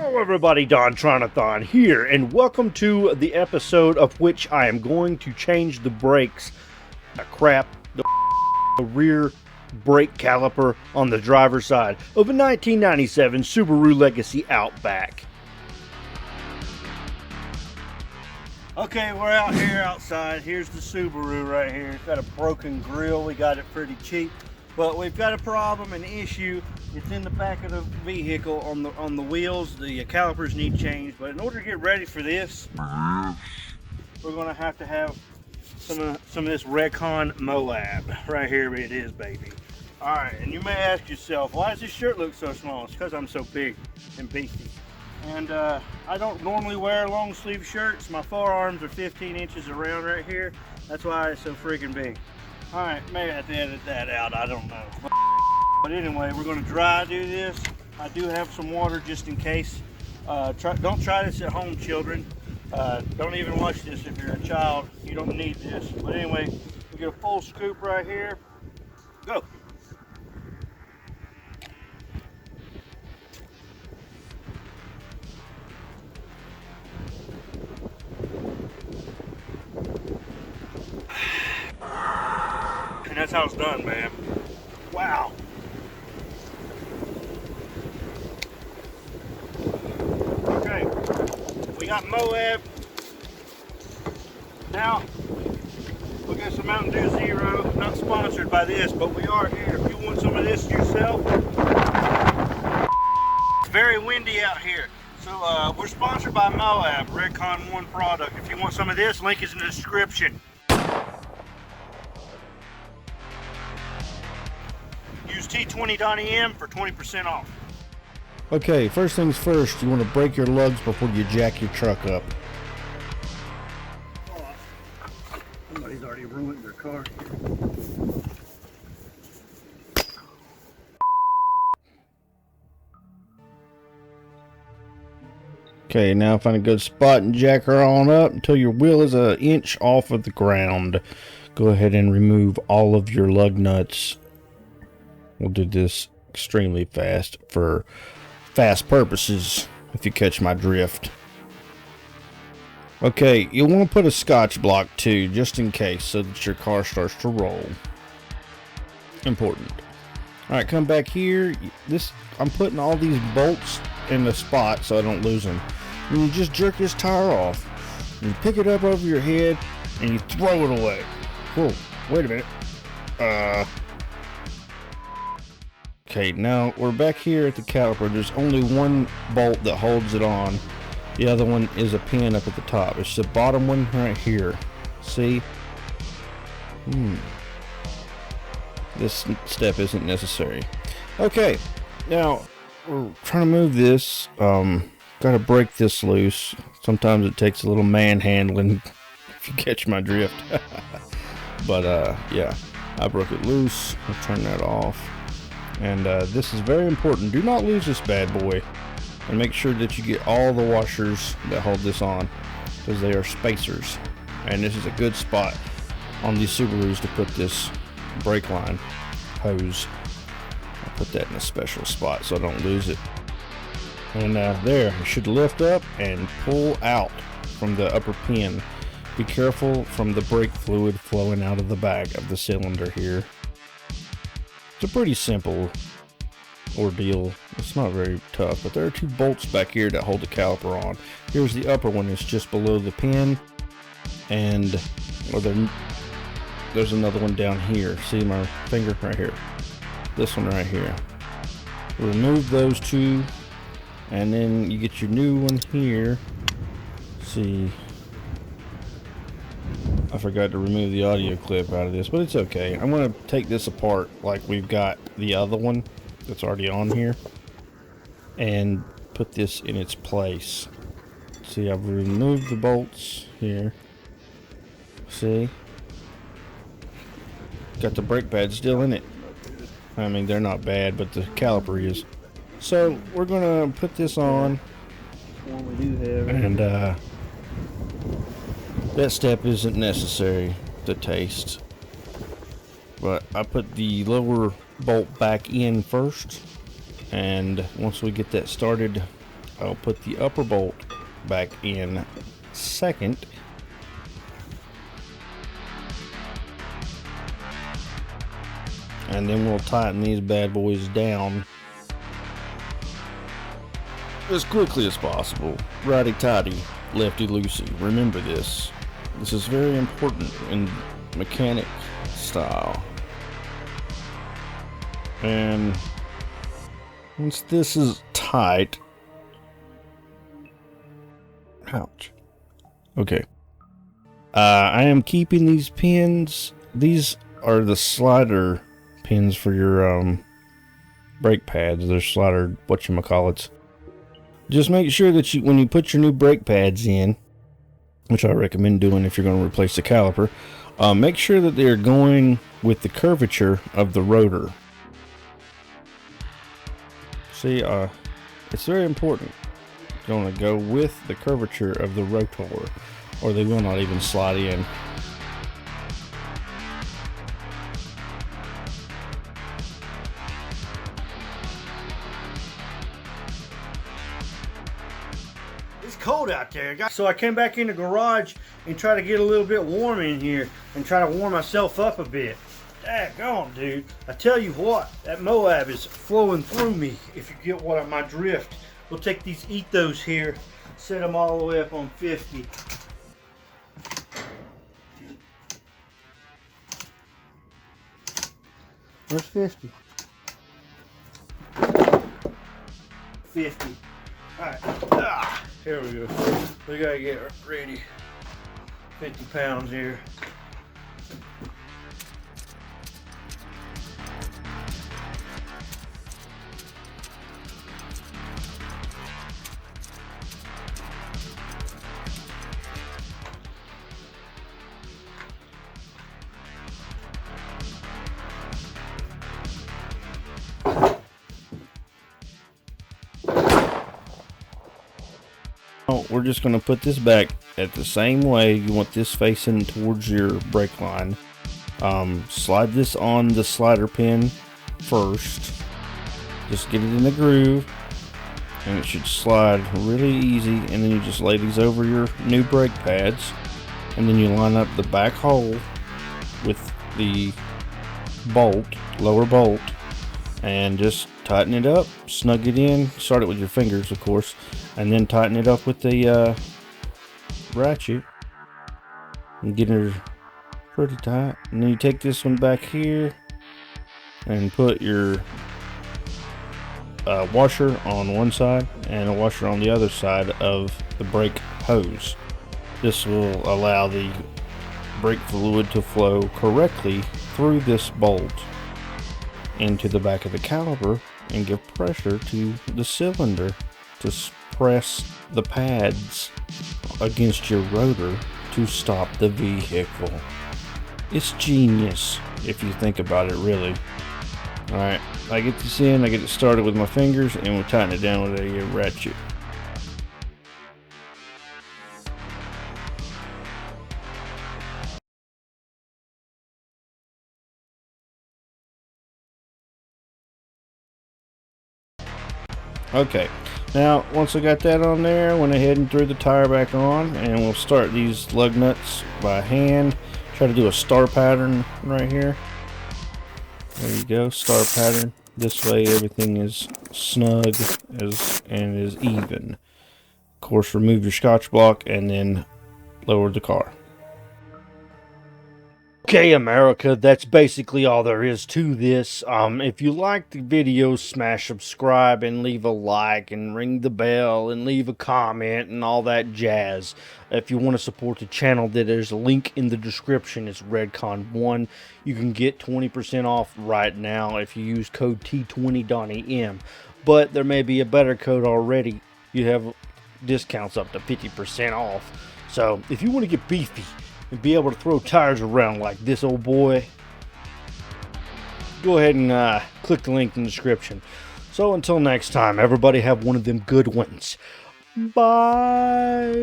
Hello everybody, Dontronathon here, and welcome to the episode of which I am going to change the brakes, the rear brake caliper on the driver's side of a 1997 Subaru Legacy Outback. Okay, we're out here outside. Here's the Subaru right here. It's got a broken grill. We got it pretty cheap, but we've got a problem, an issue. It's in the back of the vehicle on the wheels. The calipers need changed, but in order to get ready for this, we're going to have some of this Recon Moab. Right here it is, baby. All right, and you may ask yourself, why does this shirt look so small? It's because I'm so big and beefy. And I don't normally wear long sleeve shirts. My forearms are 15 inches around right here. That's why it's so freaking big. All right, maybe I have to edit that out. I don't know. But anyway, we're going to dry do this. I do have some water just in case. Don't try this at home, children. Don't even watch this if you're a child. You don't need this. But anyway, we get a full scoop right here. Go. And that's how it's done, man. Wow. Okay, we got Moab. Now, we'll get some Mountain Dew Zero. Not sponsored by this, but we are here. If you want some of this yourself, it's very windy out here. So we're sponsored by Moab, Recon 1 product. If you want some of this, link is in the description. Use T20.em for 20% off. Okay, first things first, you want to break your lugs before you jack your truck up. Oh, somebody's already ruined their car. Okay, now find a good spot and jack her on up until your wheel is an inch off of the ground. Go ahead and remove all of your lug nuts. We'll do this extremely fast for fast purposes, if you catch my drift. Okay, you'll want to put a Scotch block too, just in case, so that your car starts to roll. Important. Alright, come back here. I'm putting all these bolts in the spot so I don't lose them. And you just jerk this tire off. You pick it up over your head and you throw it away. Whoa, wait a minute. Okay, now we're back here at the caliper. There's only one bolt that holds it on. The other one is a pin up at the top. It's the bottom one right here. See? This step isn't necessary. Okay, now we're trying to move this. Gotta break this loose. Sometimes it takes a little manhandling, if you catch my drift. But yeah, I broke it loose. I'll turn that off. And this is very important. Do not lose this bad boy. And make sure that you get all the washers that hold this on, because they are spacers. And this is a good spot on these Subarus to put this brake line hose. I'll put that in a special spot so I don't lose it. And there, it should lift up and pull out from the upper pin. Be careful from the brake fluid flowing out of the back of the cylinder here. It's a pretty simple ordeal. It's not very tough, but there are two bolts back here that hold the caliper on. Here's the upper one. It's just below the pin, and there's another one down here. See my finger right here? This one right here. Remove those two, and then you get your new one here. See, I forgot to remove the audio clip out of this, but it's okay. I'm going to take this apart like we've got the other one that's already on here and put this in its place. See, I've removed the bolts here. See? Got the brake pad still in it. I mean, they're not bad, but the caliper is. So, we're going to put this on. One we do have. And, that step isn't necessary to taste, but I put the lower bolt back in first, and once we get that started, I'll put the upper bolt back in second. And then we'll tighten these bad boys down as quickly as possible. Righty-tighty, lefty-loosey. Remember this. This is very important in mechanic style. And once this is tight, ouch. Okay. I am keeping these pins. These are the slider pins for your brake pads. They're slider whatchamacallits. Just make sure that when you put your new brake pads in, which I recommend doing if you're going to replace the caliper, make sure that they're going with the curvature of the rotor. See, it's very important. You're going to go with the curvature of the rotor, or they will not even slide in. It's cold out there, so I came back in the garage and tried to get a little bit warm in here and try to warm myself up a bit. Daggone, dude. I tell you what, that Moab is flowing through me, if you get what my drift. We'll take these ethos here, set them all the way up on 50. Where's 50? 50. Alright. Here we go. We gotta get ready. 50 pounds here. We're just going to put this back at the same way. You want this facing towards your brake line. Slide this on the slider pin first. Just get it in the groove, and it should slide really easy. And then you just lay these over your new brake pads, and then you line up the back hole with the bolt, lower bolt, and just tighten it up, snug it in. Start it with your fingers, of course, and then tighten it up with the ratchet and get her pretty tight. And then you take this one back here and put your washer on one side and a washer on the other side of the brake hose. This will allow the brake fluid to flow correctly through this bolt into the back of the caliper and give pressure to the cylinder to press the pads against your rotor to stop the vehicle. It's genius if you think about it, really. Alright, I get this in, I get it started with my fingers, and we'll tighten it down with a ratchet. Okay, now once I got that on there, I went ahead and threw the tire back on, and we'll start these lug nuts by hand. Try to do a star pattern right here. There you go, star pattern. This way everything is snug and is even. Of course, remove your Scotch block and then lower the car. Okay, America, that's basically all there is to this. If you like the video, smash subscribe and leave a like and ring the bell and leave a comment and all that jazz. If you want to support the channel, there's a link in the description. It's Redcon1. You can get 20% off right now if you use code T20.em. But there may be a better code already. You have discounts up to 50% off. So if you want to get beefy and be able to throw tires around like this old boy, go ahead and click the link in the description. So until next time, everybody have one of them good ones. Bye.